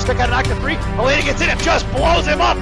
Stick out an active 3. Elena gets in and just blows him up.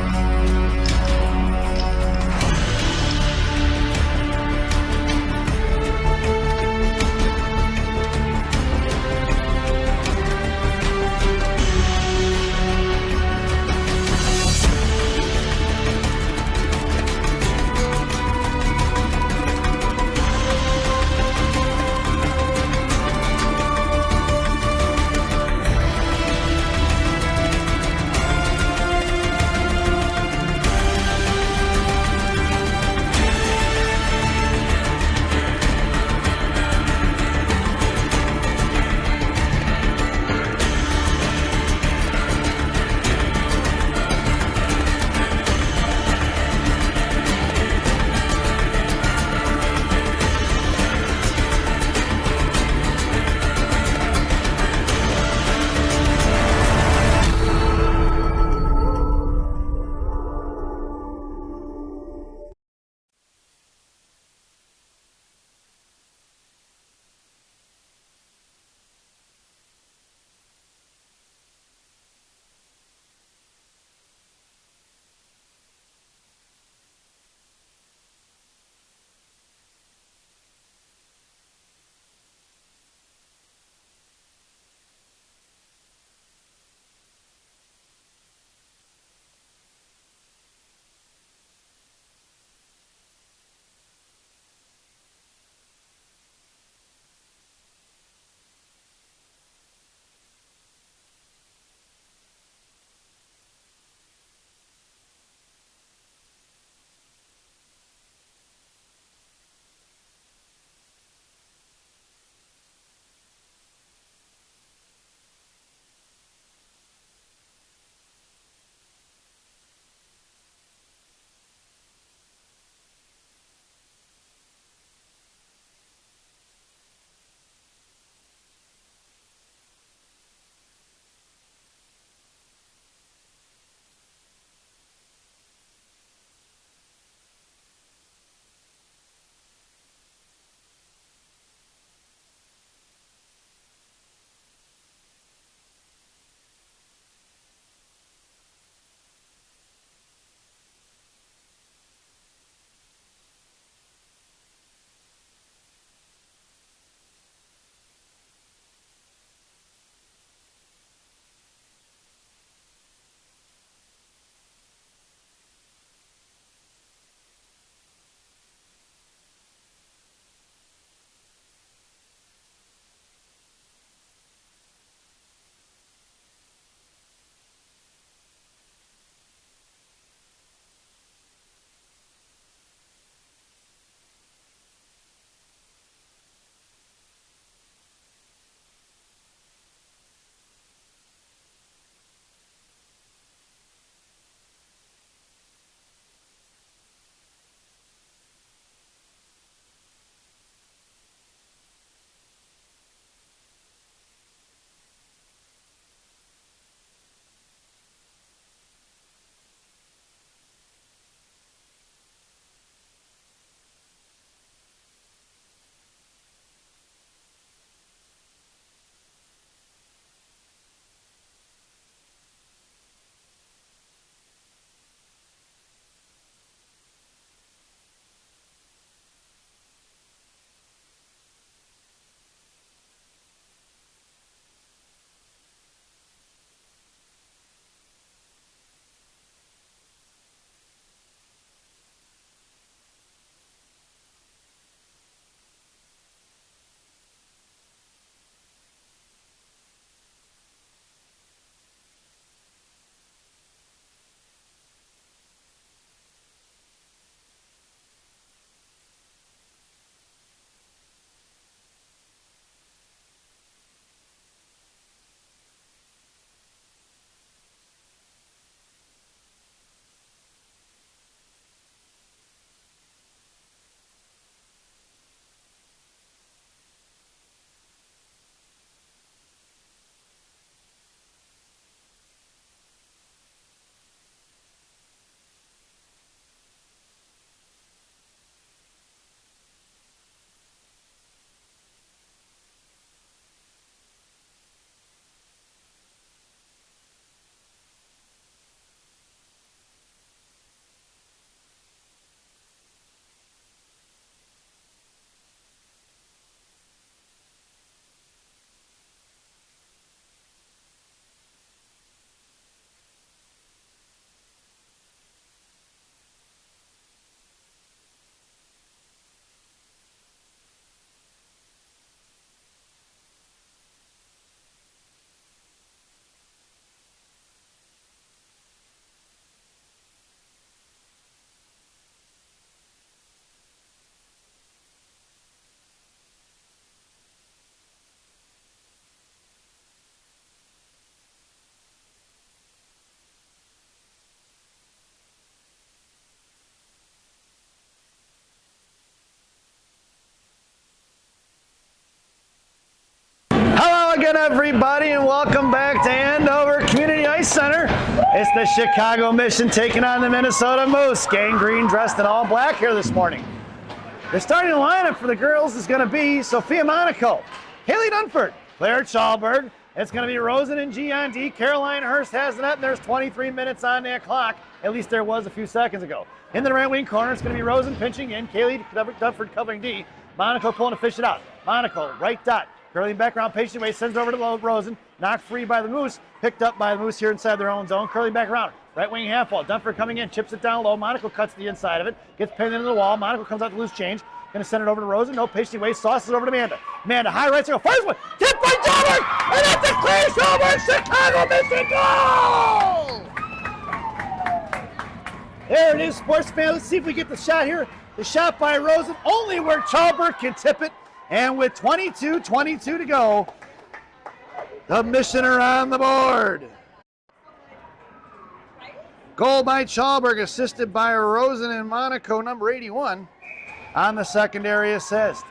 again, everybody, and welcome back to Andover Community Ice Center. It's the Chicago Mission taking on the Minnesota Moose. Gang Green dressed in all black here this morning. The starting lineup for the girls is going to be Sophia Monaco, Haley Dunford, Claire Chalberg. It's going to be Rosen and G on D. Caroline Hurst has the net, and there's 23 minutes on that clock. At least there was a few seconds ago. In the right wing corner, it's going to be Rosen pinching in, Kaylee Dunford covering D. Monaco pulling to fish it out. Monaco, right dot. Curling back around, patient way, sends it over to Rosen. Knocked free by the Moose. Picked up by the Moose here inside their own zone. Curling back around. Right wing half wall. Dunford coming in, chips it down low. Monaco cuts the inside of it. Gets pinned into the wall. Monaco comes out to loose change. Going to send it over to Rosen. No patient way. Sauces over to Amanda. Amanda, high right circle. Fires one. Tipped by Chalberg. And that's a clear Chalberg. Chicago Mission goal! There it is, sports fan. Let's see if we get the shot here. The shot by Rosen. Only where Chalberg can tip it. And with 22:22 to go, the Mission are on the board. Goal by Chalberg, assisted by Rosen and Monaco, number 81, on the secondary assist.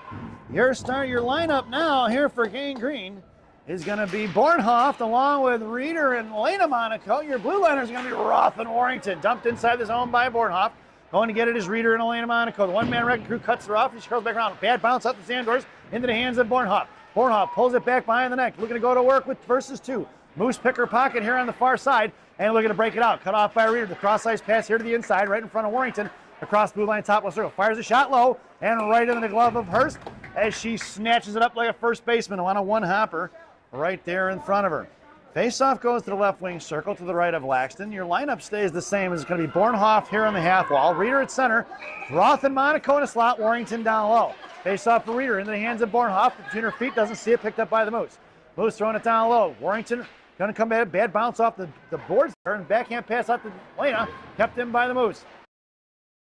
Your lineup now here for Gang Green is going to be Bornhoft along with Reeder and Elena Monaco. Your blue liners are going to be Roth and Warrington, dumped inside the zone by Bornhoft. Going to get it is Reeder and Elena Monaco. The one-man wrecking crew cuts her off, and she curls back around. Bad bounce out the Zandors into the hands of Bornhoft. Bornhoft pulls it back behind the neck, looking to go to work with versus two. Moose pick her pocket here on the far side, and looking to break it out. Cut off by Reeder. The cross-ice pass here to the inside, right in front of Warrington. Across blue line, top left circle. Fires a shot low, and right into the glove of Hurst as she snatches it up like a first baseman on a one-hopper right there in front of her. Face-off goes to the left wing circle to the right of Laxton. Your lineup stays the same. It's going to be Bornhoft here on the half wall. Reeder at center. Roth and Monaco in a slot. Warrington down low. Face-off for Reeder into the hands of Bornhoft. Between her feet, doesn't see it, picked up by the Moose. Moose throwing it down low. Warrington going to come back. Bad bounce off the boards there, and backhand pass out to Lena. Kept in by the Moose.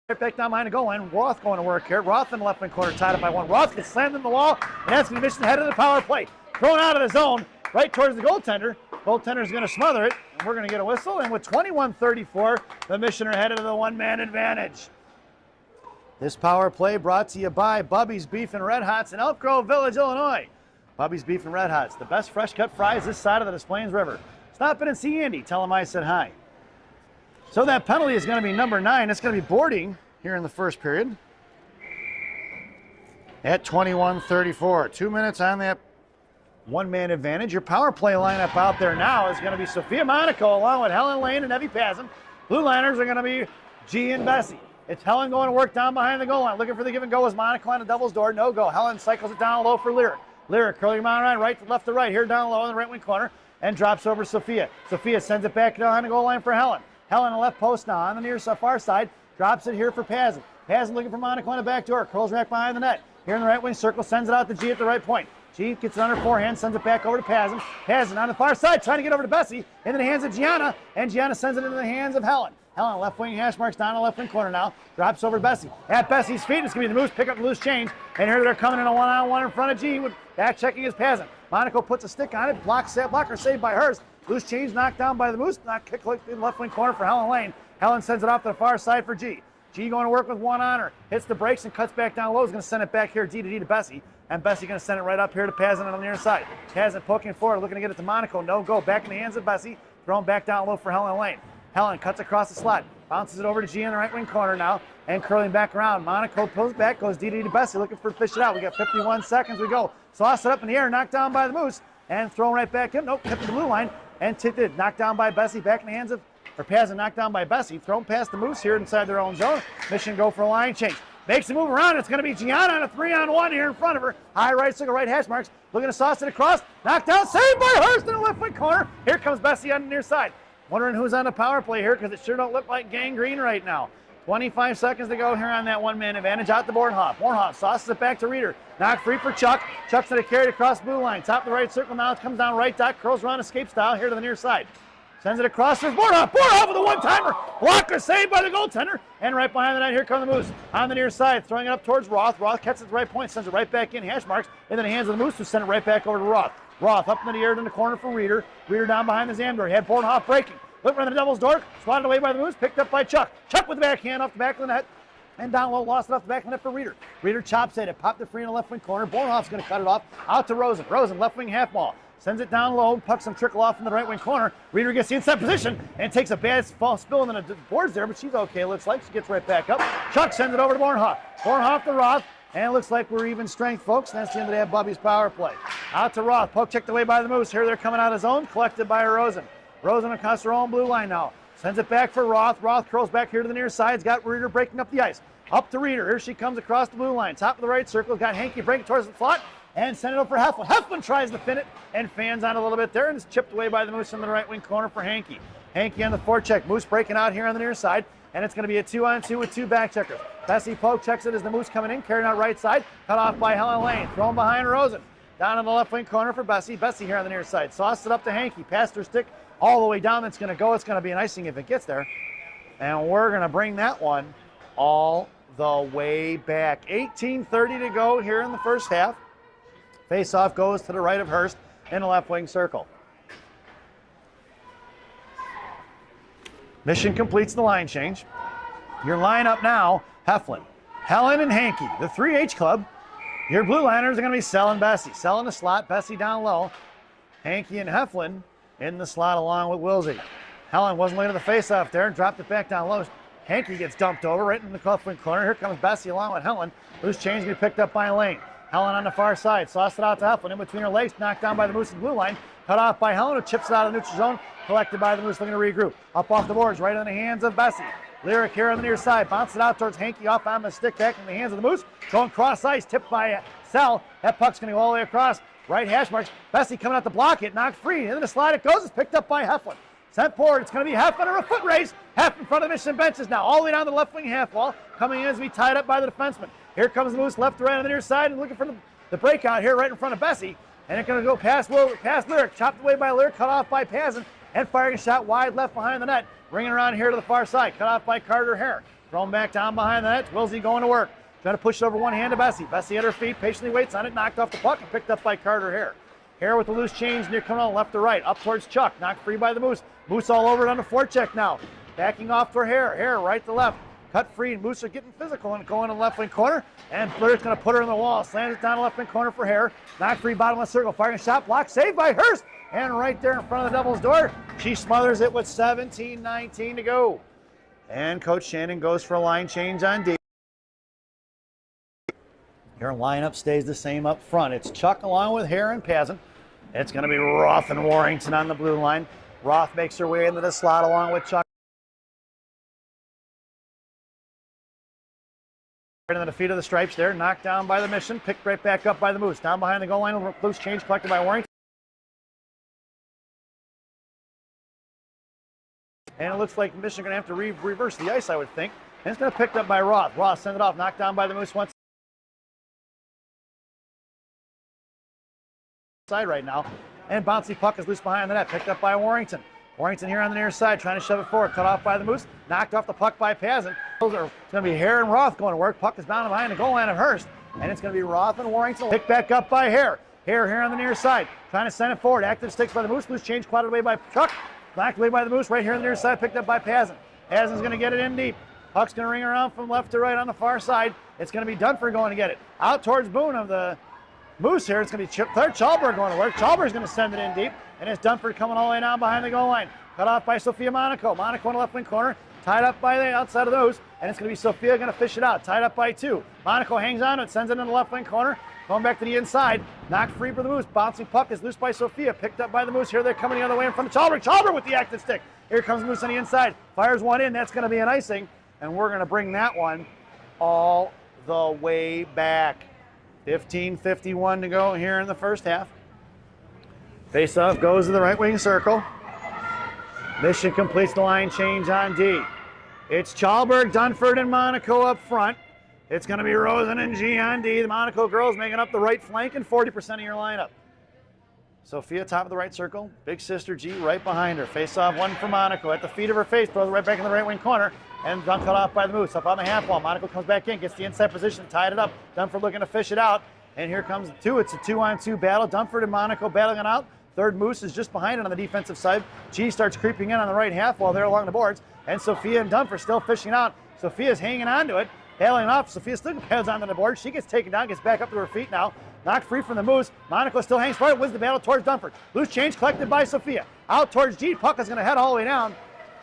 Right back down behind the goal line. Roth going to work here. Roth in the left wing corner, tied up by one. Roth gets slammed in the wall, and that's going to be Mission head of the power play. Thrown out of the zone, right towards the goaltender. Goaltender's going to smother it, and we're going to get a whistle. And with 21:34, the Mission are headed to the one-man advantage. This power play brought to you by Bubby's Beef and Red Hots in Elk Grove Village, Illinois. Bubby's Beef and Red Hots, the best fresh-cut fries this side of the Des Plaines River. Stop in and see Andy. Tell him I said hi. So that penalty is going to be number 9. It's going to be boarding here in the first period at 21:34. 2 minutes on that one-man advantage. Your power play lineup out there now is going to be Sophia Monaco along with Helen Lane and Evie Pazin. Blue liners are going to be G and Bessie. It's Helen going to work down behind the goal line. Looking for the give and go as Monaco on the devil's door. No go. Helen cycles it down low for Lyric. Lyric curling him around right to left to right. Here down low in the right wing corner and drops over Sophia. Sophia sends it back behind the goal line for Helen. Helen on the left post now on the near far side. Drops it here for Pazin. Pazin looking for Monaco on the back door. Curls back behind the net. Here in the right wing circle. Sends it out to G at the right point. G gets it on her forehand, sends it back over to Pazin. Pazin on the far side, trying to get over to Bessie. Into the hands of Gianna, and Gianna sends it into the hands of Helen. Helen, left wing hash marks down the left wing corner now. Drops over to Bessie. At Bessie's feet, it's going to be the Moose pick up the loose change. And here they're coming in a one-on-one in front of G. With back checking his Pazin. Monaco puts a stick on it. Blocker saved by Hurst. Loose change knocked down by the Moose. Knock kick in the left wing corner for Helen Lane. Helen sends it off to the far side for G. G going to work with one on her. Hits the brakes and cuts back down low. Is going to send it back here D to Bessie. And Bessie going to send it right up here to Pazin on the near side. Pazin poking forward, looking to get it to Monaco. No go. Back in the hands of Bessie. Thrown back down low for Helen Lane. Helen cuts across the slot. Bounces it over to G in the right wing corner now. And curling back around. Monaco pulls back. Goes D to Bessie. Looking for fish it out. We got 51 seconds. We go. Sauce it up in the air. Knocked down by the Moose. And thrown right back in. Nope. Kept the blue line. And tipped it. Knocked down by Bessie. Back in the hands of Pazin. Knocked down by Bessie. Thrown past the Moose here inside their own zone. Mission go for a line change. Makes a move around. It's going to be Gianna on a 3-on-1 here in front of her. High right circle, right hash marks. Looking to sauce it across. Knocked down. Saved by Hurst in the left wing corner. Here comes Bessie on the near side. Wondering who's on the power play here because it sure don't look like Gang Green right now. 25 seconds to go here on that one-man advantage. Out to Bornhoft. Bornhoft sauces it back to Reeder. Knocked free for Chuck. Chuck's going to carry it across blue line. Top of the right circle now. It comes down right dot. Curls around escape style here to the near side. Sends it across. There's Bornhoft. Bornhoft with a one-timer. Blocker saved by the goaltender. And right behind the net, here come the Moose. On the near side, throwing it up towards Roth. Roth catches it at the right point, sends it right back in. Hash marks into the hands of the Moose, who send it right back over to Roth. Roth up in the air in the corner for Reeder. Reeder down behind the Zandor. He had Bornhoft breaking. Look around the devil's door. Swatted away by the Moose. Picked up by Chuck. Chuck with the backhand off the back of the net. And down low, lost it off the back of the net for Reeder. Reeder chops at it. Popped it free in the left wing corner. Bornhoft's going to cut it off. Out to Rosen. Rosen, left wing half ball. sends it down low, pucks some trickle off in the right wing corner. Reeder gets the inside position and takes a bad fall spill in the boards there, but she's okay, looks like. She gets right back up. Chuck sends it over to Bornhoff. Bornhoff to Roth, and it looks like we're even strength, folks. And that's the end of that Bubby's power play. Out to Roth, poke checked away by the Moose. Here they're coming out of zone, collected by Rosen. Rosen across her own blue line now. Sends it back for Roth. Roth curls back here to the near side. He's got Reeder breaking up the ice. Up to Reeder. Here she comes across the blue line. Top of the right circle. Got Hankey breaking towards the slot. And send it over for Heflin. Heflin tries to fin it and fans on a little bit there. And it's chipped away by the Moose in the right wing corner for Hankey. Hankey on the forecheck. Moose breaking out here on the near side. And it's going to be a 2-on-2 with 2 back checkers. Bessie poke checks it as the Moose coming in. Carrying out right side. Cut off by Helen Lane. Thrown behind Rosen. Down in the left wing corner for Bessie. Bessie here on the near side. Sauced it up to Hankey. Passed her stick all the way down. It's going to go. It's going to be an icing if it gets there. And we're going to bring that one all the way back. 18:30 to go here in the first half. Face-off goes to the right of Hurst in the left wing circle. Mission completes the line change. Your lineup now, Heflin, Helen, and Hankey, the 3H club. Your blue liners are going to be Sell and Bessie. Sell in the slot, Bessie down low. Hankey and Heflin in the slot along with Wilsey. Helen wasn't late to the face-off there, dropped it back down low. Hankey gets dumped over right in the left wing corner. Here comes Bessie along with Helen. Loose change going to be picked up by Lane. Helen on the far side, sauced it out to Heflin, in between her legs, knocked down by the Moose in the blue line, cut off by Helen, who chips it out of the neutral zone, collected by the Moose, looking to regroup. Up off the boards, right in the hands of Bessie. Lyric here on the near side, bounces it out towards Hankey, off on the stick, back in the hands of the Moose, going cross ice, tipped by Sell. That puck's going to go all the way across, right hash marks. Bessie coming out to block it, knocked free, into the slide it goes, it's picked up by Heflin. Sent forward, it's going to be Heflin or a foot race. Half in front of the Mission benches now, all the way down the left wing half wall, coming in as we tied up by the defenseman. Here comes the Moose left to right on the near side and looking for the breakout here right in front of Bessie. And it's going to go past Lyric, chopped away by Lyric, cut off by Pazin, and firing a shot wide left behind the net. Bringing around here to the far side, cut off by Carter Hare. Thrown back down behind the net. Wilsey going to work. Trying to push it over one hand to Bessie. Bessie at her feet, patiently waits on it, knocked off the puck and picked up by Carter Hare. Hare with the loose change near coming on left to right, up towards Chuck, knocked free by the Moose. Moose all over it on the forecheck now. Backing off for Hare. Hare right to left. Cut free, and Moose are getting physical and going to the left wing corner. And Lyric's going to put her in the wall. Slams it down the left wing corner for Hare. Knocked free, bottom left circle, firing a shot, blocked, saved by Hurst. And right there in front of the Devils' door, she smothers it with 17:19 to go. And Coach Shannon goes for a line change on D. Your lineup stays the same up front. It's Chuck along with Hare and Pazin. It's going to be Roth and Warrington on the blue line. Roth makes her way into the slot along with Chuck. Right into the feet of the Stripes there, knocked down by the Mission, picked right back up by the Moose. Down behind the goal line, loose change collected by Warrington. And it looks like Mission are going to have to reverse the ice, I would think. And it's going to be picked up by Roth. Roth sent it off, knocked down by the Moose once. Side right now. And bouncy puck is loose behind the net, picked up by Warrington. Warrington here on the near side, trying to shove it forward, cut off by the Moose, knocked off the puck by Pazin. Those are going to be Hare and Roth going to work. Puck is bound behind the goal line of Hurst, and it's going to be Roth and Warrington. Picked back up by Hare. Hare here on the near side, trying to send it forward. Active sticks by the Moose, loose change clotted away by Chuck, blacked away by the Moose, right here on the near side, picked up by Pazin. Pazin is going to get it in deep. Puck's going to ring around from left to right on the far side. It's going to be Dunford going to get it. Out towards Boone of the Moose here. It's going to be Chalberg going to work. Chalberg's going to send it in deep, and it's Dunford coming all the way down behind the goal line. Cut off by Sophia Monaco. Monaco in the left wing corner, tied up by the outside of those, and it's going to be Sophia going to fish it out, tied up by 2. Monaco hangs on to it, sends it in the left wing corner, going back to the inside, knocked free for the Moose. Bouncing puck is loose by Sophia, picked up by the Moose. Here they're coming the other way in front of Chalberg. Chalberg with the active stick. Here comes Moose on the inside, fires one in. That's going to be an icing, and we're going to bring that one all the way back. 15:51 to go here in the first half. Face-off goes to the right wing circle. Mission completes the line change on D. It's Chalberg, Dunford, and Monaco up front. It's going to be Rosen and G on D. The Monaco girls making up the right flank and 40% of your lineup. Sophia, top of the right circle. Big sister G right behind her. Face-off one for Monaco. At the feet of her face, throws it right back in the right wing corner. And done cut off by the Moose. Up on the half wall. Monaco comes back in, gets the inside position, tied it up. Dunford looking to fish it out. And here comes the 2. It's a 2-on-2 battle. Dunford and Monaco battling it out. Third Moose is just behind it on the defensive side. G starts creeping in on the right half wall there along the boards. And Sophia and Dunford still fishing out. Sophia's hanging on to it, battling off. Sophia still pads onto the board. She gets taken down, gets back up to her feet now. knocked free from the Moose. Monaco still hangs fire, wins the battle towards Dunford. Loose change collected by Sophia. Out towards G. Puck is going to head all the way down,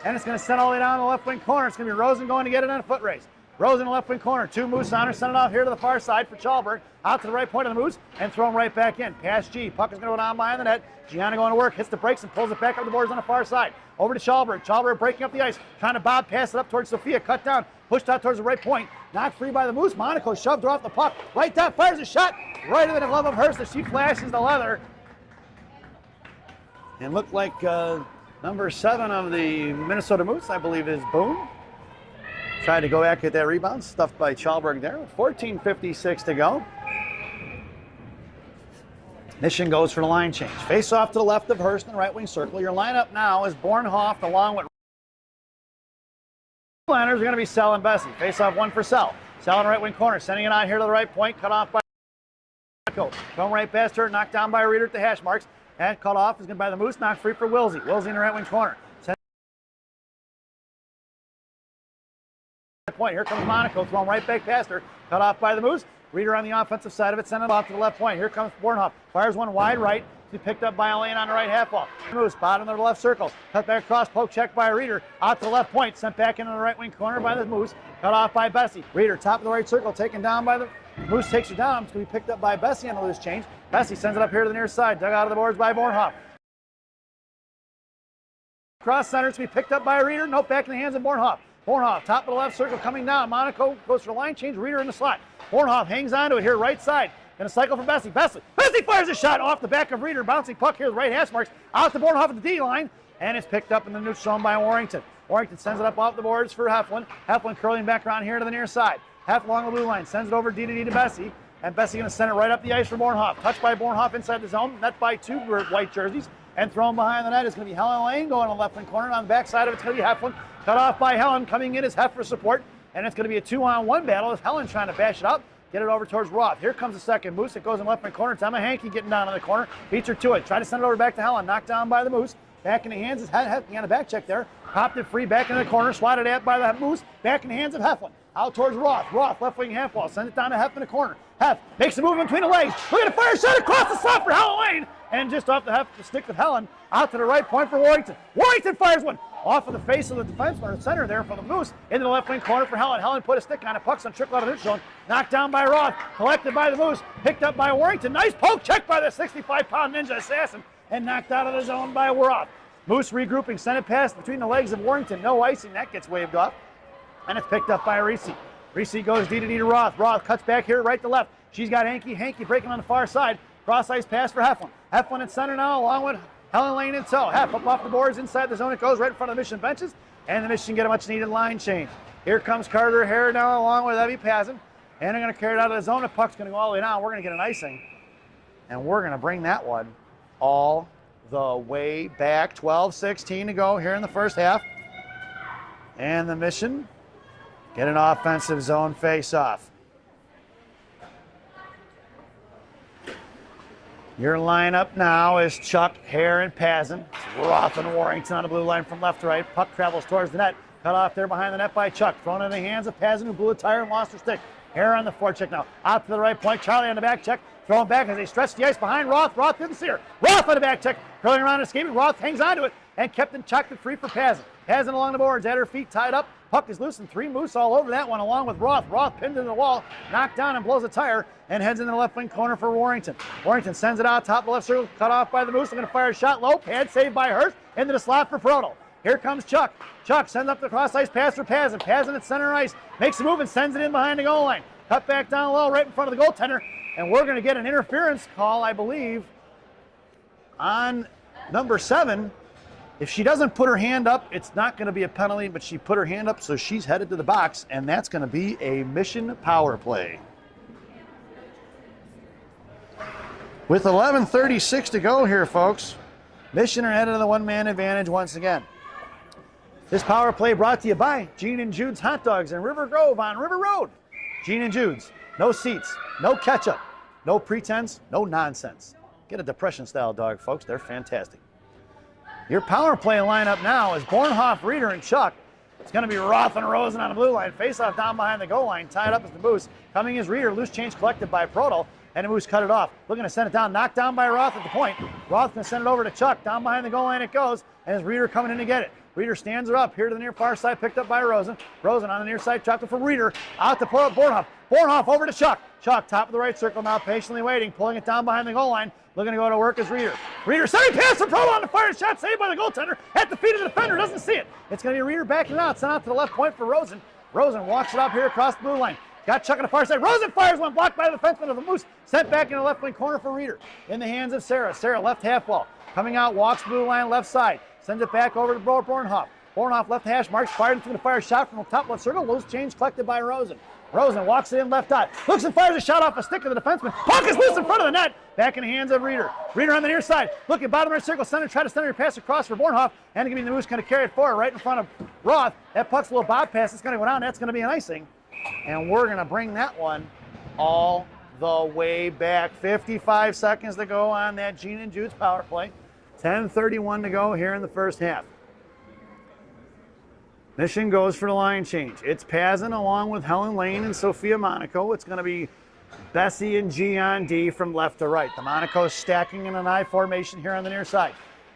and it's going to send all the way down to the left wing corner. It's going to be Rosen going to get it on a foot race. Rosen in the left wing corner. 2 Moose on her. Send it off here to the far side for Chalberg. Out to the right point of the Moose and throw him right back in. Past G. Puck is going to go down behind the net. Gianna going to work. Hits the brakes and pulls it back up the boards on the far side. Over to Chalberg. Chalberg breaking up the ice. Trying to bob pass it up towards Sophia. Cut down. Pushed out towards the right point. Knocked free by the Moose. Monaco shoved her off the puck. Right down. Fires a shot. Right into the glove of Hurst as she flashes the leather. And looked like number 7 of the Minnesota Moose, I believe, is Boone. Tried to go back at that rebound, stuffed by Chalberg there with 14:56 to go. Mission goes for the line change. Face off to the left of Hurst in the right wing circle. Your lineup now is Bornhoff along with Liners are going to be Sell and Bessie. Face off 1 for Sell. Sell in the right wing corner, sending it on here to the right point, cut off by Thrown right past her, knocked down by Reeder at the hash marks. And cut off is going to be by the Moose, knocked free for Wilsey. Wilsey in the right wing corner. Point. Here comes Monaco, thrown right back past her, cut off by the Moose. Reeder on the offensive side of it, send it off to the left point. Here comes Bornhoff, fires one wide right, to be picked up by Elaine on the right half wall. Moose, bottom of the left circle, cut back across, poke check by Reeder, out to the left point, sent back into the right wing corner by the Moose, cut off by Bessie. Reeder, top of the right circle, taken down by the Moose, takes her down, it's going to be picked up by Bessie on the loose change. Bessie sends it up here to the near side, dug out of the boards by Bornhoff. Cross center, it's going to be picked up by Reeder, nope, back in the hands of Bornhoff. Bornhoff, top of the left circle, coming down. Monaco goes for the line change. Reeder in the slot. Bornhoff hangs on to it here, right side. Going to cycle for Bessie. Bessie fires a shot off the back of Reeder. Bouncing puck here, right hash marks. Out to Bornhoff at the D line. And it's picked up in the neutral zone by Warrington. Warrington sends it up off the boards for Heflin. Heflin curling back around here to the near side. Heflin along the blue line. Sends it over D to Bessie. And Bessie going to send it right up the ice for Bornhoff. Touched by Bornhoff inside the zone. Net by 2 white jerseys. And thrown behind the net is going to be Helen Lane going on the left wing corner. On the back side of it's going to be Heflin. Cut off by Helen, coming in as Hef for support. And it's going to be a 2-on-1 battle as Helen trying to bash it up. Get it over towards Roth. Here comes the second Moose. It goes in left wing corner. It's Emma Hankey getting down in the corner. Beats her to it. Try to send it over back to Helen. Knocked down by the Moose. Back in the hands is Heflin on a back check there. Popped it free back in the corner. Swatted at by the Moose. Back in the hands of Heflin. Out towards Roth. Roth left wing half wall. Send it down to Hef in the corner. Hef makes a move in between the legs. Look at a fire shot across the slot for Helen Lane. And just off the stick of Helen. Out to the right point for Warrington. Warrington fires one. Off of the face of the defenseman or center there for the Moose. Into the left wing corner for Helen. Helen put a stick on it. Puck's on trickle out of the zone. Knocked down by Roth. Collected by the Moose. Picked up by Warrington. Nice poke check by the 65-pound ninja assassin. And knocked out of the zone by Roth. Moose regrouping. Sent it past between the legs of Warrington. No icing. That gets waved off. And it's picked up by Reese. Reese goes D to Roth. Roth cuts back here right to left. She's got Hankey. Hankey breaking on the far side. Cross ice pass for Heflin. Heflin at center now along with Helen Lane and so. Hef up off the boards inside the zone. It goes right in front of the Mission benches. And the Mission get a much needed line change. Here comes Carter Hare now along with Evie Pazin. And they're going to carry it out of the zone. The puck's going to go all the way down. We're going to get an icing. And we're going to bring that one all the way back. 12-16 to go here in the first half. And the Mission get an offensive zone face-off. Your lineup now is Chuck, Hare, and Pazin. Roth and Warrington on the blue line from left to right. Puck travels towards the net. Cut off there behind the net by Chuck. Thrown in the hands of Pazin, who blew a tire and lost her stick. Hare on the forecheck now. Out to the right point. Charlie on the back check. Throwing back as they stretch the ice behind Roth. Roth didn't see her. Roth on the back check. Curling around and escaping. Roth hangs onto it and kept it chucked it free for Pazin. Pazin along the boards at her feet, tied up. Puck is loose and 3 Moose all over that one along with Roth. Roth pinned into the wall, knocked down and blows a tire and heads into the left wing corner for Warrington. Warrington sends it out top of the left circle, cut off by the Moose. They're going to fire a shot low. Pad saved by Hurst into the slot for Proto. Here comes Chuck. Chuck sends up the cross ice pass for Pazin. Pazin at center ice makes a move and sends it in behind the goal line. Cut back down low right in front of the goaltender. And we're going to get an interference call, I believe, on number 7. If she doesn't put her hand up, it's not going to be a penalty, but she put her hand up, so she's headed to the box, and that's going to be a Mission power play. With 11:36 to go here, folks, Mission are headed to the one-man advantage once again. This power play brought to you by Gene and Jude's Hot Dogs in River Grove on River Road. Gene and Jude's, no seats, no ketchup, no pretense, no nonsense. Get a depression-style dog, folks. They're fantastic. Your power play lineup now is Bornhoff, Reeder, and Chuck. It's going to be Roth and Rosen on the blue line. Face-off down behind the goal line. Tied up as the Moose. Coming is Reeder. Loose change collected by Proto. and the Moose cut it off. Looking to send it down, knocked down by Roth at the point. Roth going to send it over to Chuck. Down behind the goal line it goes, and it's Reeder coming in to get it. Reeder stands her up here to the near far side, picked up by Rosen. Rosen on the near side, chopped it for Reeder. Out to pull up Bornhoff. Bornhoff over to Chuck. Chuck, top of the right circle now, patiently waiting, pulling it down behind the goal line. Looking to go to work is Reeder. Reeder, sending pass for Provo on the fire shot, saved by the goaltender. At the feet of the defender, doesn't see it. It's going to be Reeder backing out, sent out to the left point for Rosen. Rosen walks it up here across the blue line. Got Chuck on the far side. Rosen fires one, blocked by the defenseman of the Moose. Sent back in the left wing corner for Reeder. In the hands of Sarah. Sarah left half wall. Coming out, walks blue line left side. Sends it back over to Bornhoff. Bornhoff left hash marks, fired into the fire shot from the top left circle. Loose change collected by Rosen. Rosen walks it in left dot. Looks and fires a shot off a stick of the defenseman. Puck is loose in front of the net. Back in the hands of Reeder. Reeder on the near side. Looking bottom right circle. Center, try to center your pass across for Bornhoff. And giving the Moose going to carry it forward right in front of Roth. That puck's a little bob pass. It's going to go down. That's going to be an icing. And we're going to bring that one all the way back. 55 seconds to go on that Gene and Jude's power play. 10:31 to go here in the first half. Mission goes for the line change. It's Pazin along with Helen Lane and Sophia Monaco. It's going to be Bessie and G on D from left to right. The Monaco's stacking in an I formation here on the near side.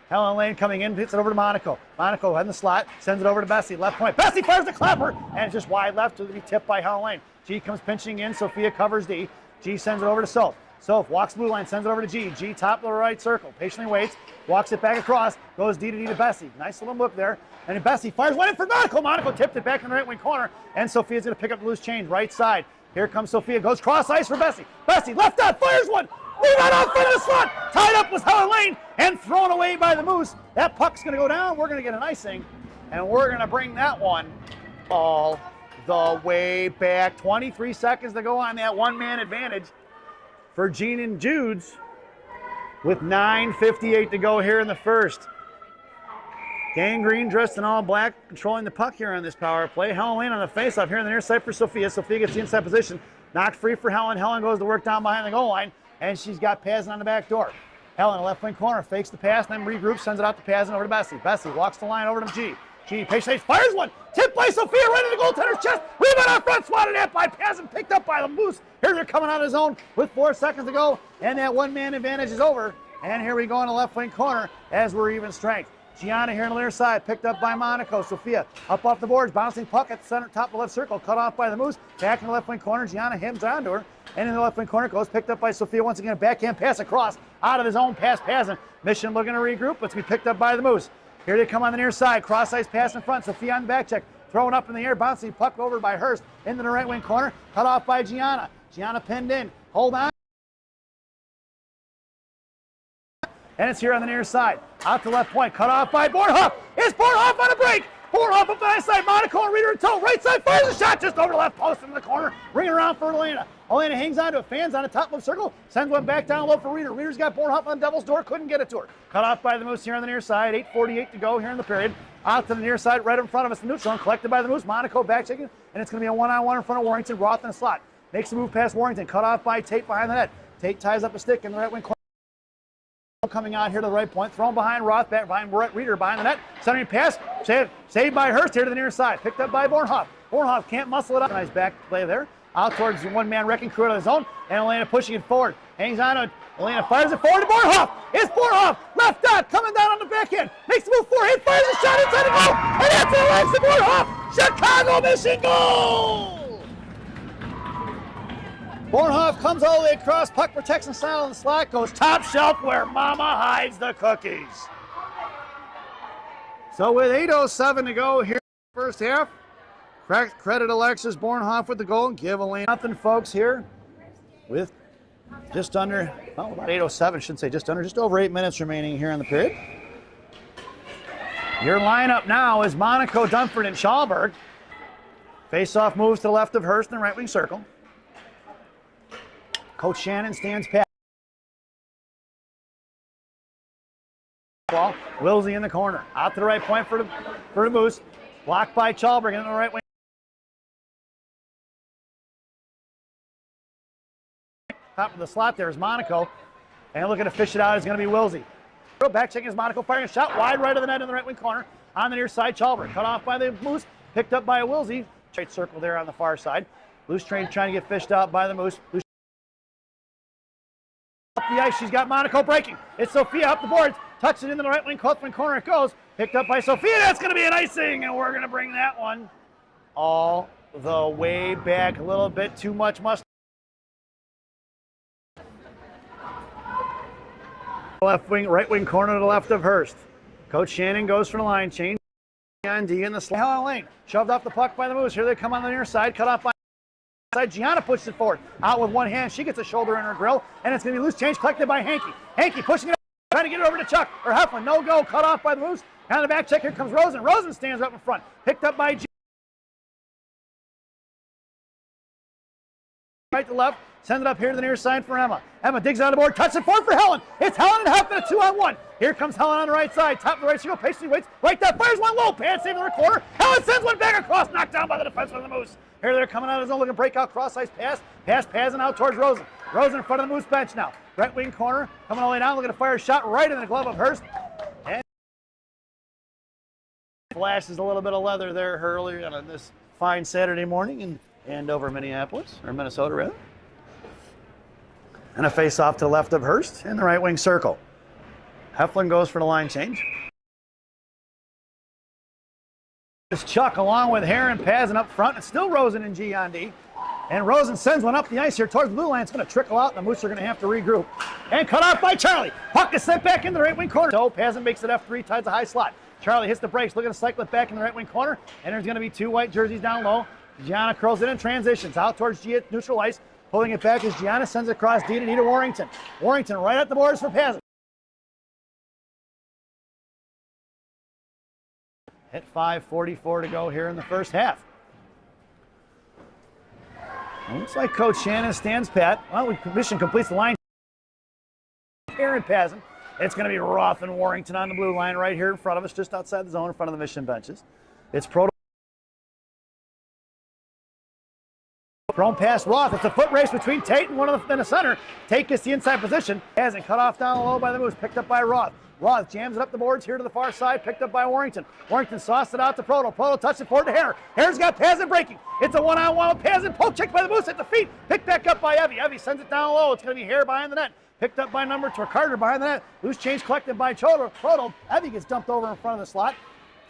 Helen Lane coming in, hits it over to Monaco. Monaco in the slot, sends it over to Bessie. Left point. Bessie fires the clapper, and it's just wide left to be tipped by Helen Lane. G comes pinching in. Sophia covers D. G sends it over to Soph. Soph walks blue line, sends it over to G. G top of the right circle. Patiently waits, walks it back across, goes D to Bessie. Nice little look there. And then Bessie fires one in for Monaco. Monaco tipped it back in the right wing corner, and Sophia's going to pick up the loose change right side. Here comes Sophia, goes cross ice for Bessie. Bessie left out, fires one. Rebound out front of the slot. Tied up was Helen Lane and thrown away by the Moose. That puck's going to go down. We're going to get an icing, and we're going to bring that one all the way back. 23 seconds to go on that one-man advantage for Gene and Jude's with 9:58 to go here in the first. Gang Green dressed in all black, controlling the puck here on this power play. Helen Lane on the faceoff here on the near side for Sophia. Sophia gets the inside position. Knocked free for Helen. Helen goes to work down behind the goal line, and she's got Pazin on the back door. Helen, left wing corner, fakes the pass, then regroups, sends it out to Pazin over to Bessie. Bessie walks the line over to G. G, patiently fires one. Tipped by Sophia right in the goaltender's chest. Rebound out front, swatted at by Pazin, picked up by the Moose. Here they're coming out of zone with 4 seconds to go, and that one-man advantage is over. And here we go in the left wing corner as we're even strength. Gianna here on the near side, picked up by Monaco. Sophia up off the boards, bouncing puck at the center, top of the left circle, cut off by the Moose. Back in the left wing corner, Gianna hits onto her. And in the left wing corner goes, picked up by Sophia once again. Backhand pass across, out of his own pass, Pazin. Mission looking to regroup, but to be picked up by the Moose. Here they come on the near side, cross ice pass in front. Sophia on the back check, throwing up in the air, bouncing puck over by Hurst into the right wing corner, cut off by Gianna. Gianna pinned in, hold on. And it's here on the near side. Out to left point, cut off by Bornhoff. It's Bornhoff on a break. Bornhoff up the high side, Monaco and Reeder in tow. Right side fires a shot just over the left post into the corner. Ring around for Elena. Elena hangs on to it, fans on the top left circle, sends one back down low for Reeder. Reeder's got Bornhoff on the devil's door, couldn't get it to her. Cut off by the Moose here on the near side. 8:48 to go here in the period. Out to the near side, right in front of us, the neutral zone, collected by the Moose. Monaco back checking, and it's going to be a one-on-one in front of Warrington. Roth in the slot. Makes the move past Warrington, cut off by Tate behind the net. Tate ties up a stick in the right wing corner. Coming out here to the right point, thrown behind Roth, back behind Reeder behind the net. Centering pass, saved by Hurst here to the near side. Picked up by Bornhoff. Bornhoff can't muscle it up. Nice back play there. Out towards the one-man wrecking crew out of his own. And Elena pushing it forward. Hangs on to it. Elena fires it forward to Bornhoff. It's Bornhoff. Left dot, coming down on the backhand. Makes the move forward. He fires a shot inside the goal. And that's the legs of Bornhoff. Chicago Mission goal! Bornhoff comes all the way across, puck protection style on the slot, goes top shelf where mama hides the cookies. So with 8:07 to go here in the first half, credit Alexis Bornhoff with the goal. Give Elaine nothing, folks, here with just under, well, about 8:07, shouldn't say just under, just over 8 minutes remaining here in the period. Your lineup now is Monaco, Dunford, and Schallberg. Face-off moves to the left of Hurst in the right wing circle. Coach Shannon stands pat. Ball, Wilsey in the corner. Out to the right point for the Moose. Blocked by Chalberg in the right wing. Top of the slot there is Monaco. And looking to fish it out is going to be Wilsey. Back checking is Monaco, firing a shot wide right of the net in the right wing corner. On the near side, Chalberg. Cut off by the Moose. Picked up by Wilsey. Straight circle there on the far side. Loose train trying to get fished out by the Moose. Loose ice. She's got Monaco breaking. It's Sophia up the boards. Touches it into the right wing, left wing corner it goes. Picked up by Sophia. That's going to be an icing, and we're going to bring that one all the way back. A little bit too much mustard. Left wing, right wing corner to the left of Hurst. Coach Shannon goes for the line change. On D in the slot. Helen Lane shoved off the puck by the Moose. Here they come on the near side, cut off by side. Gianna pushes it forward. Out with one hand. She gets a shoulder in her grill, and it's going to be loose change collected by Hankey. Hankey pushing it up, trying to get it over to Chuck or Heflin. No go. Cut off by the Moose. On the back check, here comes Rosen. Rosen stands up in front. Picked up by G. Right to left. Sends it up here to the near side for Emma. Emma digs on the board, touches it forward for Helen. It's Helen and Heflin, a 2-on-1. Here comes Helen on the right side. Top of the right circle, patiently waits. Right there, fires one low. Pad save in the corner. Helen sends one back across, knocked down by the defenseman of the Moose. Here they're coming out of his own, looking breakout cross ice pass. Passing out towards Rosen. Rosen in front of the Moose bench now. Right wing corner, coming all the way down, looking to fire a shot right in the glove of Hurst. And flashes a little bit of leather there earlier on this fine Saturday morning in Andover, Minneapolis, or Minnesota rather. And a face-off to the left of Hurst in the right wing circle. Heflin goes for the line change. It's Chuck along with Heron, Pazin up front. It's still Rosen and G on D. And Rosen sends one up the ice here towards the blue line. It's going to trickle out, and the Moose are going to have to regroup. And cut off by Charlie. Puck is sent back in the right wing corner. So Pazin makes it F3, ties a high slot. Charlie hits the brakes, looking to cycle it back in the right wing corner. And there's going to be two white jerseys down low. Gianna curls it in transitions out towards G at neutral ice. Pulling it back as Gianna sends it across D to Warrington. Warrington right at the boards for Pazin. Hit 5:44 to go here in the first half. Looks like Coach Shannon stands pat. Well, mission completes the line. Here in Pazin. It's going to be Roth and Warrington on the blue line right here in front of us, just outside the zone in front of the mission benches. It's thrown past Roth. It's a foot race between Tate and one of the center. Tate gets the inside position. Hasn't cut off down low by the Moose. Picked up by Roth. Roth jams it up the boards here to the far side. Picked up by Warrington. Warrington sauced it out to Proto. Proto touched it forward to Hare. Hare's got Pazin breaking. It's a one-on-one with Pazin. Poke checked by the Moose at the feet. Picked back up by Evie. Evie sends it down low. It's going to be Hare behind the net. Picked up by number 2, Carter behind the net. Loose change collected by Proto. Evie gets dumped over in front of the slot.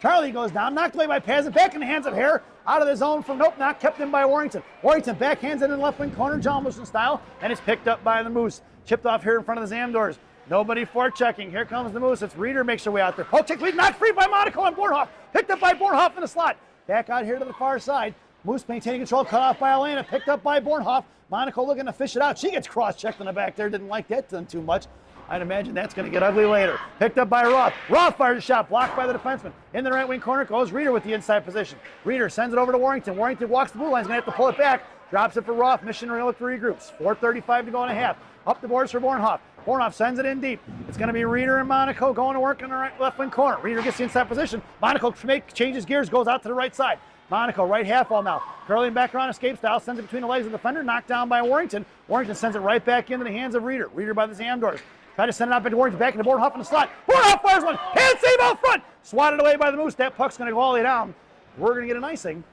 Charlie goes down, knocked away by Pazin, back in the hands of Hare, out of the zone from not kept in by Warrington. Warrington backhands it in the left wing corner, John Wilson style, and it's picked up by the Moose. Chipped off here in front of the Zamdors. Nobody forechecking. Here comes the Moose. It's Reeder makes her way out there. Poke check lead, knocked free by Monaco and Bornhoff. Picked up by Bornhoff in the slot. Back out here to the far side. Moose maintaining control, cut off by Elena, picked up by Bornhoff. Monaco looking to fish it out. She gets cross-checked in the back there. Didn't like that done too much. I'd imagine that's going to get ugly later. Picked up by Roth. Roth fires a shot, blocked by the defenseman. In the right wing corner goes Reeder with the inside position. Reeder sends it over to Warrington. Warrington walks the blue line. He's going to have to pull it back. Drops it for Roth. Mission to look for regroups. 4:35 to go and a half. Up the boards for Bornhoff. Bornhoff sends it in deep. It's going to be Reeder and Monaco going to work in the left wing corner. Reeder gets the inside position. Monaco changes gears, goes out to the right side. Monaco, right half wall now. Curling back around escape style, sends it between the legs of the defender, knocked down by Warrington. Warrington sends it right back into the hands of Reeder. Reeder by the Zamdors. Try to send it up into Warrington, back into Bornhoff in the slot. Bornhoff fires one. Hand save out front. Swatted away by the Moose. That puck's going to go all the way down. We're going to get an icing.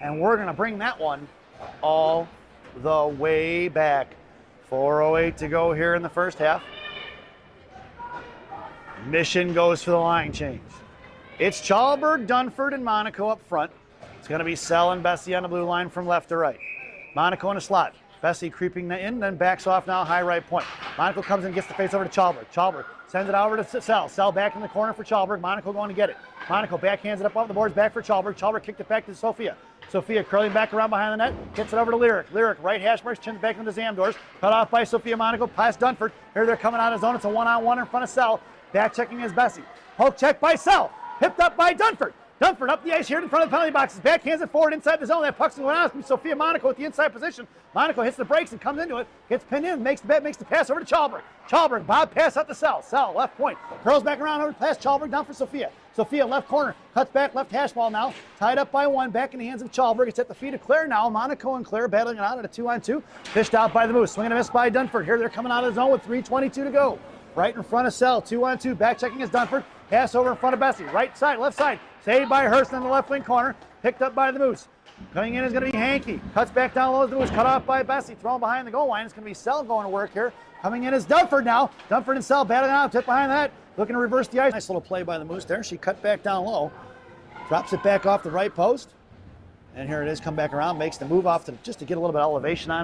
And we're going to bring that one all the way back. 4:08 to go here in the first half. Mission goes for the line change. It's Chalberg, Dunford, and Monaco up front. It's going to be Sell and Bessie on the blue line from left to right. Monaco in the slot. Bessie creeping in, then backs off now, high right point. Monaco comes in, gets the face over to Chalberg. Chalberg sends it over to Sell. Sell back in the corner for Chalberg. Monaco going to get it. Monaco backhands it up off the boards, back for Chalberg. Chalberg kicked it back to Sophia. Sophia curling back around behind the net, gets it over to Lyric. Lyric, right hash marks, chins back into Zamdors. Cut off by Sophia Monaco, past Dunford. Here they're coming out of zone. It's a one-on-one in front of Sell. Back checking is Bessie. Poke check by Sell. Pipped up by Dunford. Dunford up the ice here in front of the penalty boxes. Backhands it forward inside the zone. That puck's going out. Sophia Monaco with the inside position. Monaco hits the brakes and comes into it. Gets pinned in. Makes the pass over to Chalberg. Chalberg, bob pass up to Sell. Sell, left point. Curls back around over past Chalberg. Down for Sophia. Sophia, left corner. Cuts back, left hash ball now. Tied up by one. Back in the hands of Chalberg. It's at the feet of Claire now. Monaco and Claire battling it out at a 2-on-2. Fished out by the Moose. Swing and a miss by Dunford. Here they're coming out of the zone with 3:22 to go. Right in front of Sell. 2-on-2. Back checking is Dunford. Pass over in front of Bessie. Right side, left side. Saved by Hurst in the left wing corner. Picked up by the Moose. Coming in is going to be Hankey. Cuts back down low. Was cut off by Bessie. Thrown behind the goal line. It's going to be Sell going to work here. Coming in is Dunford now. Dunford and Sell battling out. Tip behind that. Looking to reverse the ice. Nice little play by the Moose there. She cut back down low. Drops it back off the right post. And here it is. Come back around. Makes the move off just to get a little bit of elevation on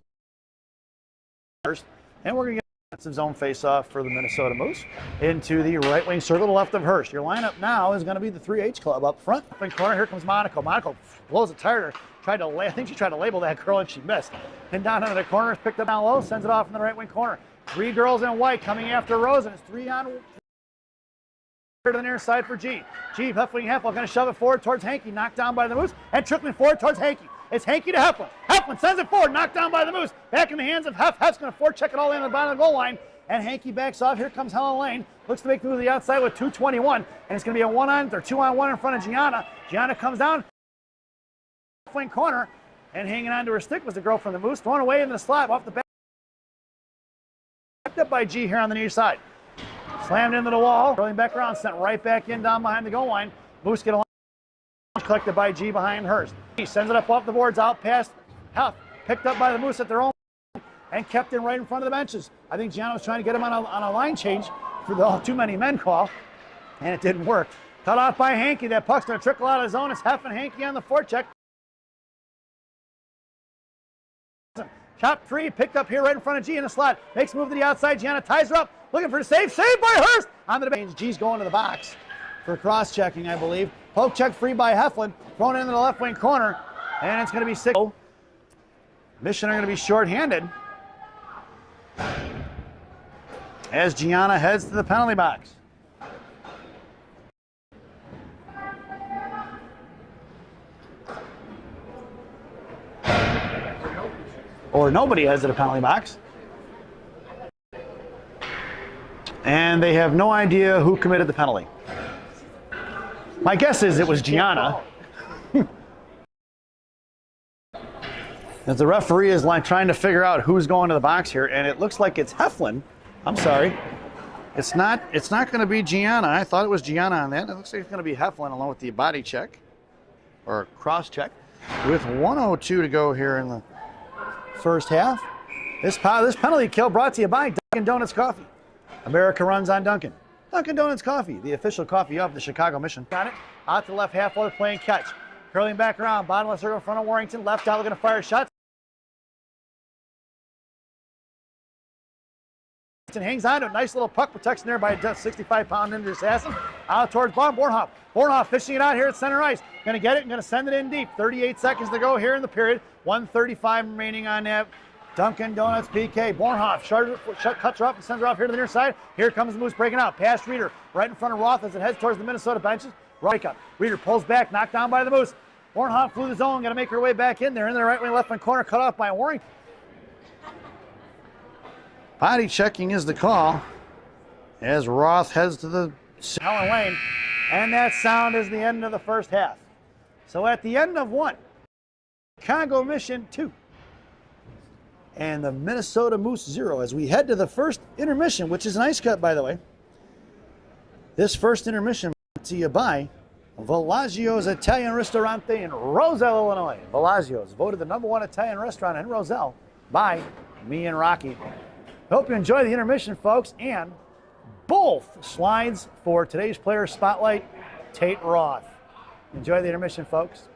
first. And we're going to get some zone face-off for the Minnesota Moose into the right wing circle to the left of Hurst. Your lineup now is going to be the 3H club up front. Up in corner, here comes Monaco. Monaco blows it tighter. I think she tried to label that girl and she missed. Pinned down into the corner, picked up down low, sends it off in the right wing corner. 3 girls in white coming after Rosen. It's 3 on to the near side for G. G, Heffling going to shove it forward towards Hankey, knocked down by the Moose, and trickling forward towards Hankey. It's Hankey to Hefflin. Hefflin sends it forward, knocked down by the Moose. Back in the hands of Heff. Heff's going to forecheck it all in the bottom of the goal line. And Hankey backs off. Here comes Helen Lane. Looks to make the move to the outside with 2:21. And it's going to be a 2-on-1 in front of Gianna. Gianna comes down. Wing corner. And hanging on to her stick was the girl from the Moose. Thrown away in the slot off the back. Picked up by G here on the near side. Slammed into the wall. Rolling back around. Sent right back in down behind the goal line. Moose get a line. Collected by G behind Hurst. He sends it up off the boards out past Heff. Picked up by the Moose at their own and kept him right in front of the benches. I think Gianna was trying to get him on a line change for the too many men call, and it didn't work. Cut off by Hankey. That puck's going to trickle out of his zone. It's Heff and Hankey on the forecheck. Chop free, picked up here right in front of G in the slot. Makes a move to the outside. Gianna ties her up, looking for a save. Saved by Hurst on the bench. G's going to the box for cross-checking, I believe. Poke check free by Hefflin. Thrown into the left wing corner, and it's going to be 6. Mission are going to be short-handed as Gianna heads to the penalty box. Or nobody heads to the penalty box. And they have no idea who committed the penalty. My guess is it was Gianna. As the referee is trying to figure out who's going to the box here, and it looks like it's Hefflin. I'm sorry. It's not going to be Gianna. I thought it was Gianna on that. It looks like it's going to be Hefflin along with the body check or cross check with 1:02 to go here in the first half. This penalty kill brought to you by Dunkin' Donuts Coffee. America runs on Dunkin'. Dunkin' Donuts Coffee, the official coffee of the Chicago Mission. Got it. Out to the left half while they're playing catch. Curling back around, bottom of the circle in front of Warrington. Left out looking to fire shots. Hangs on to a nice little puck protection there by a 65-pound Ninja assassin. Out towards Bornhoff. Bornhoff fishing it out here at center ice. Going to get it and going to send it in deep. 38 seconds to go here in the period. 1:35 remaining on that Dunkin' Donuts PK. Bornhoff cuts her off and sends her off here to the near side. Here comes the Moose breaking out. Past Reeder right in front of Roth as it heads towards the Minnesota benches. Right up. Reeder pulls back, knocked down by the Moose. Bornhoff flew the zone, going to make her way back in there. In the right wing, left wing corner, cut off by Warrington. Body checking is the call as Roth heads to the Helen Lane. And that sound is the end of the first half. So at the end of 1, Chicago Mission 2, and the Minnesota Moose 0 as we head to the first intermission, which is an ice cut, by the way. This first intermission brought to you by Villaggio's Italian Ristorante in Roselle, Illinois. Villaggio's voted the #1 Italian restaurant in Roselle by me and Rocky. Hope you enjoy the intermission, folks, and both slides for today's player spotlight, Tate Roth. Enjoy the intermission, folks.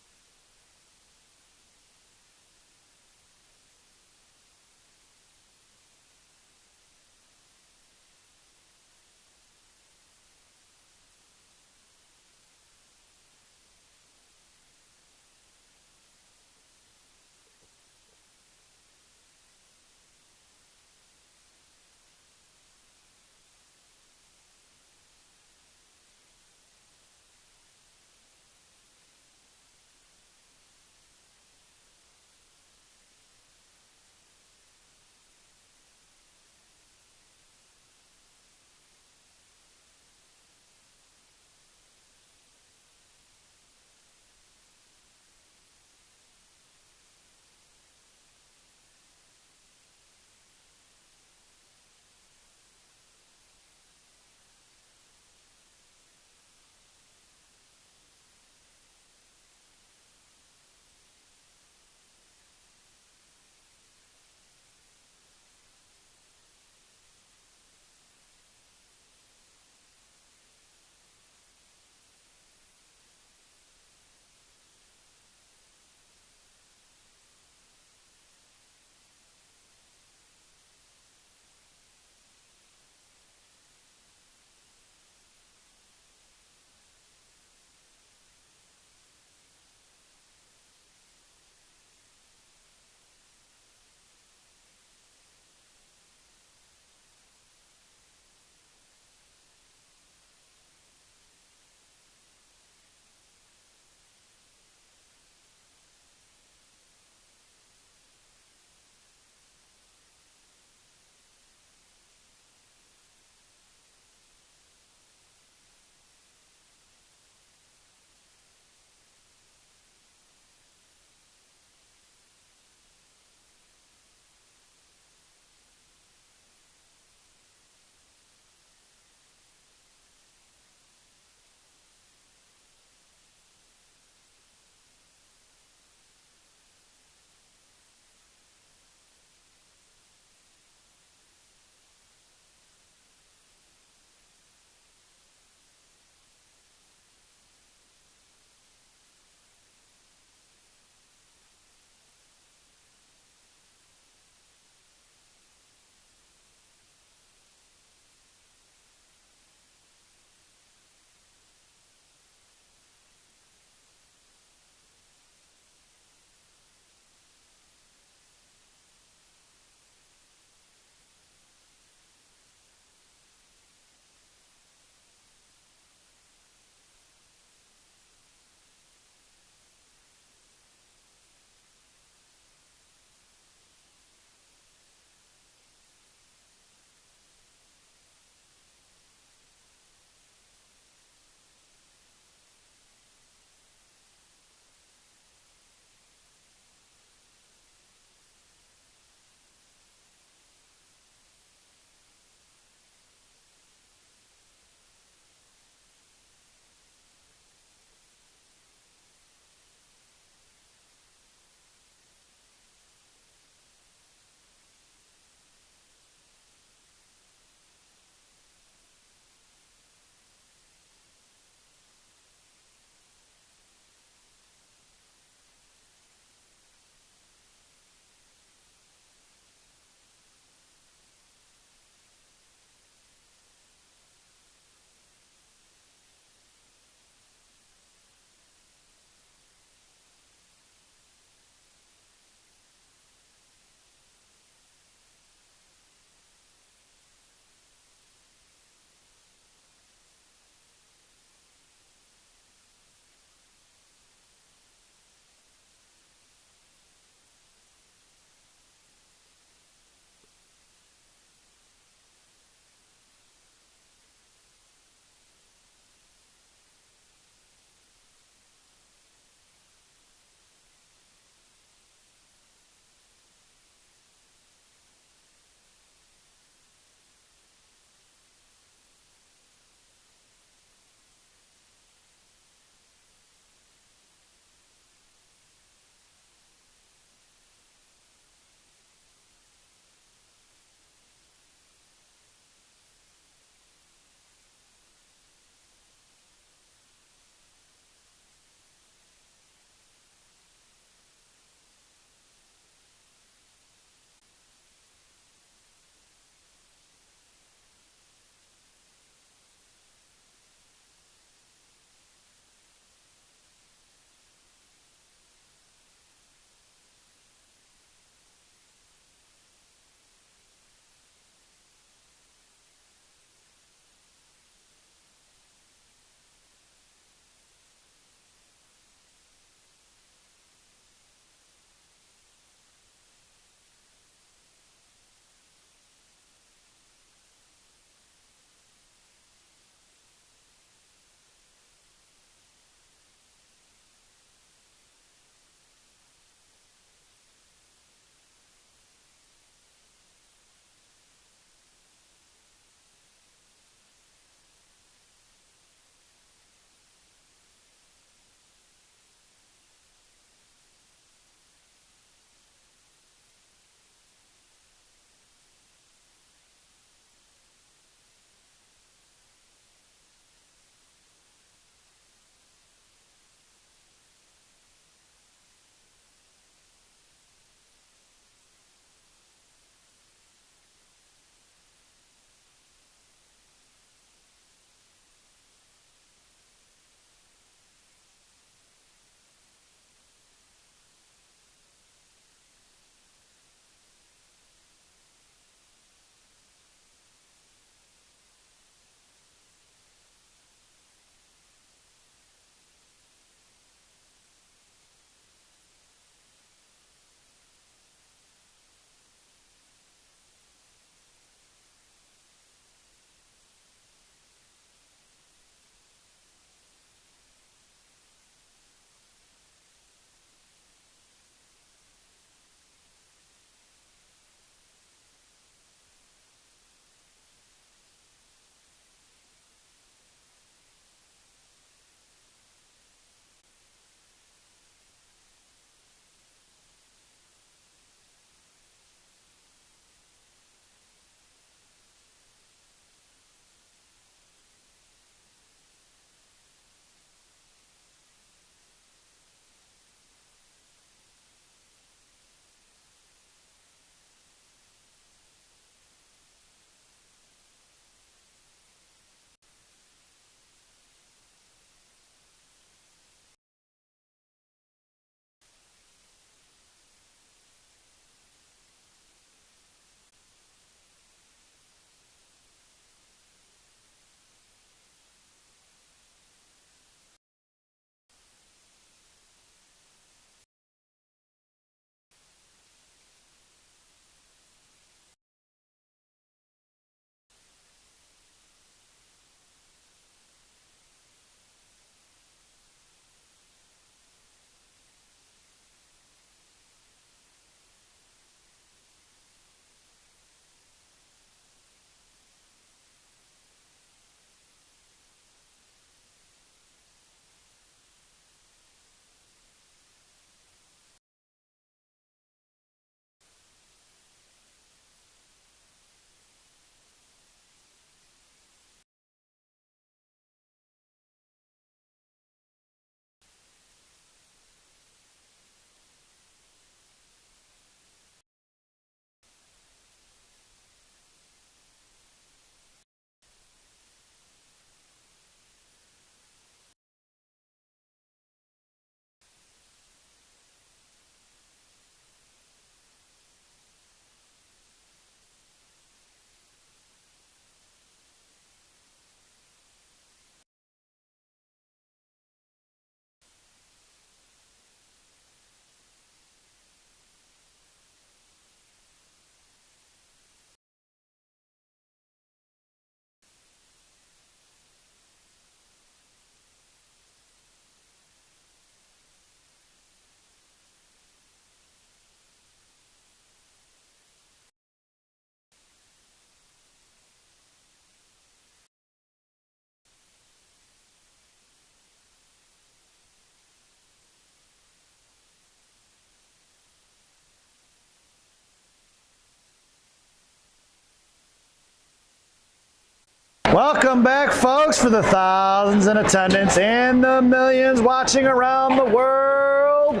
Welcome back, folks, for the thousands in attendance and the millions watching around the world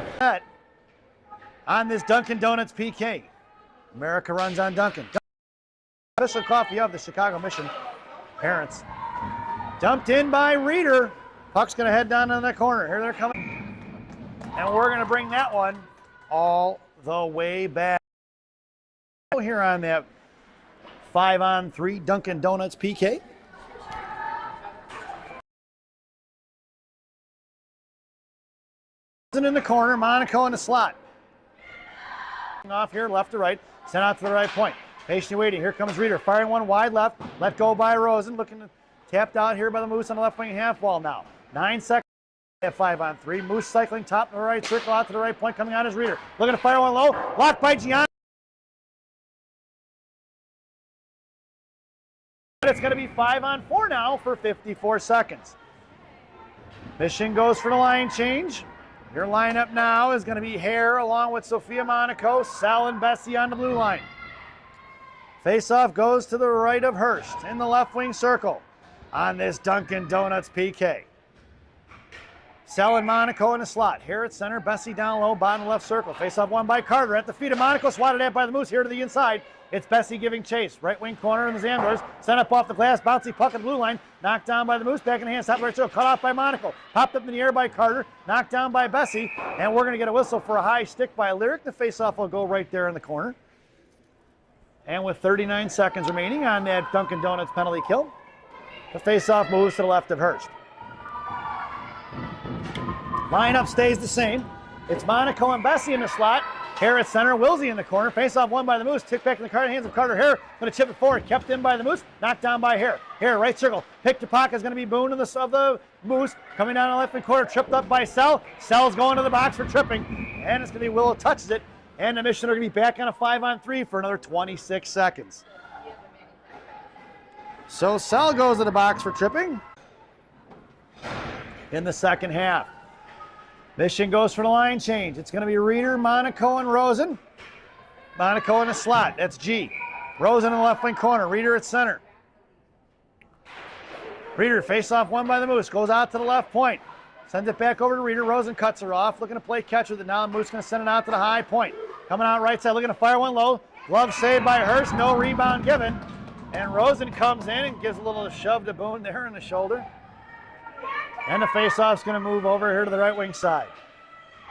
on this Dunkin' Donuts PK. America runs on Dunkin'. Official coffee of the Chicago Mission parents. Dumped in by Reeder. Puck's going to head down in the corner. Here they're coming. And we're going to bring that one all the way back. Here on that 5-on-3 Dunkin' Donuts PK. In the corner, Monaco in the slot. Off here, left to right, sent out to the right point. Patiently waiting. Here comes Reeder, firing one wide left. Let go by Rosen, looking to tapped out here by the Moose on the left wing half wall now. 9 seconds at 5-on-3. Moose cycling top to the right circle, out to the right point, coming out as Reeder. Looking to fire one low, blocked by Gianni. It's going to be 5-on-4 now for 54 seconds. Mission goes for the line change. Your lineup now is going to be Hare along with Sophia Monaco, Sal and Bessie on the blue line. Face-off goes to the right of Hurst in the left wing circle on this Dunkin' Donuts PK. Sal and Monaco in the slot. Hare at center, Bessie down low, bottom left circle. Face-off won by Carter at the feet of Monaco, swatted at by the Moose here to the inside. It's Bessie giving chase. Right wing corner in the Zandors. Sent up off the glass, bouncy puck at the blue line. Knocked down by the Moose, back in the hands, top right circle. Cut off by Monaco. Popped up in the air by Carter. Knocked down by Bessie. And we're going to get a whistle for a high stick by Lyric. The face-off will go right there in the corner. And with 39 seconds remaining on that Dunkin' Donuts penalty kill, the face-off moves to the left of Hurst. Lineup stays the same. It's Monaco and Bessie in the slot. Hare at center, Wilsey in the corner. Face-off won by the Moose. Tick back in the hands of Carter. Hare going to chip it forward. Kept in by the Moose. Knocked down by Hare. Hare, right circle. Pick to pocket is going to be Boone of the Moose. Coming down the left wing corner. Tripped up by Sell. Sell's going to the box for tripping. And it's going to be Willow touches it. And the Mission are going to be back on a 5-on-3 for another 26 seconds. So Sell goes to the box for tripping in the second half. Mission goes for the line change. It's going to be Reeder, Monaco, and Rosen. Monaco in the slot. That's G. Rosen in the left wing corner. Reeder at center. Reeder, face-off won by the Moose. Goes out to the left point. Sends it back over to Reeder. Rosen cuts her off. Looking to play catch with it now. The Moose going to send it out to the high point. Coming out right side. Looking to fire one low. Glove saved by Hurst. No rebound given. And Rosen comes in and gives a little shove to Boone there in the shoulder. And the face-off's going to move over here to the right wing side.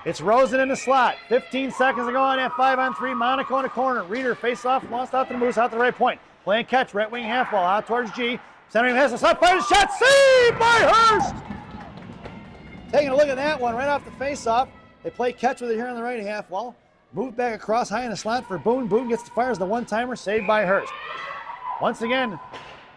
It's Rosen in the slot. 15 seconds to go on that 5-on-3. Monaco in the corner. Reeder face-off, lost out to the Moose, out to the right point. Playing catch, right wing half ball, out towards G. Centering has the slot, fires a shot, saved by Hurst! Taking a look at that one right off the face-off. They play catch with it here on the right half wall. Move back across high in the slot for Boone. Boone gets the fires the one-timer, saved by Hurst. Once again,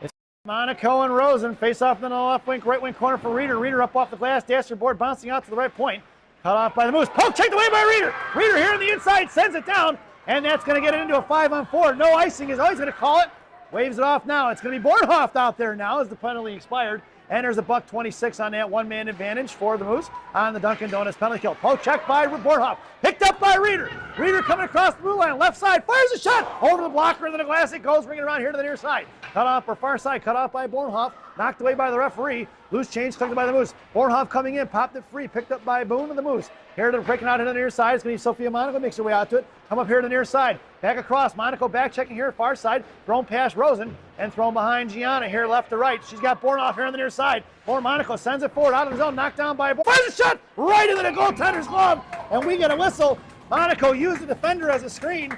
it's Monaco and Rosen. Face off in the left wing, right wing corner for Reeder. Reeder up off the glass, dasher board, bouncing out to the right point. Cut off by the Moose. Poke checked away by Reeder. Reeder here on the inside, sends it down, and that's going to get it into a 5-on-4. No icing is always going to call it. Waves it off now. It's going to be Bornhoff out there now as the penalty expired. And there's a $1.26 on that one-man advantage for the Moose on the Dunkin' Donuts penalty kill. Poke check by Bornhoff. Picked up by Reeder. Reeder coming across the blue line, left side, fires a shot over the blocker, and then the glass it goes, bringing it around here to the near side. Cut off or far side, cut off by Bornhoff. Knocked away by the referee. Loose change collected by the Moose. Bornhoff coming in, popped it free, picked up by Boone and the Moose. Here they're breaking out to the near side. It's going to be Sophia Monaco, makes her way out to it. Come up here to the near side. Back across. Monaco back checking here, far side. Thrown past Rosen and thrown behind Gianna here left to right. She's got Bornhoff here on the near side. Monaco sends it forward out of the zone, knocked down by Born. Fires a shot right into the goaltender's glove, and we get a whistle. Monaco used the defender as a screen,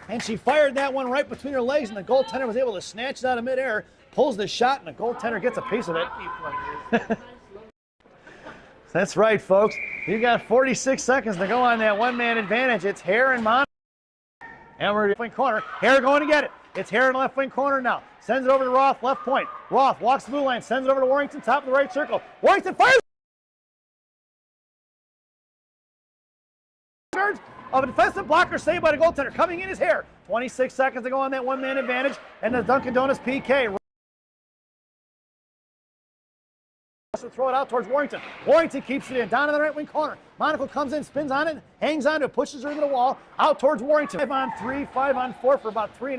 and she fired that one right between her legs, and the goaltender was able to snatch it out of midair. Pulls the shot, and the goaltender gets a piece of it. That's right, folks. You got 46 seconds to go on that one-man advantage. It's Hare and Monaco. And we're in the left wing corner. Hare going to get it. It's Hare in the left wing corner now. Sends it over to Roth, left point. Roth walks the blue line, sends it over to Warrington, top of the right circle. Warrington fires of a defensive blocker saved by the goaltender. Coming in is Hare. 26 seconds to go on that one-man advantage. And the Dunkin' Donuts PK. Throw it out towards Warrington. Warrington keeps it in, down in the right wing corner. Monaco comes in, spins on it, hangs on to it, pushes her into the wall, out towards Warrington. 5-on-3, 5-on-4 for about 3.5.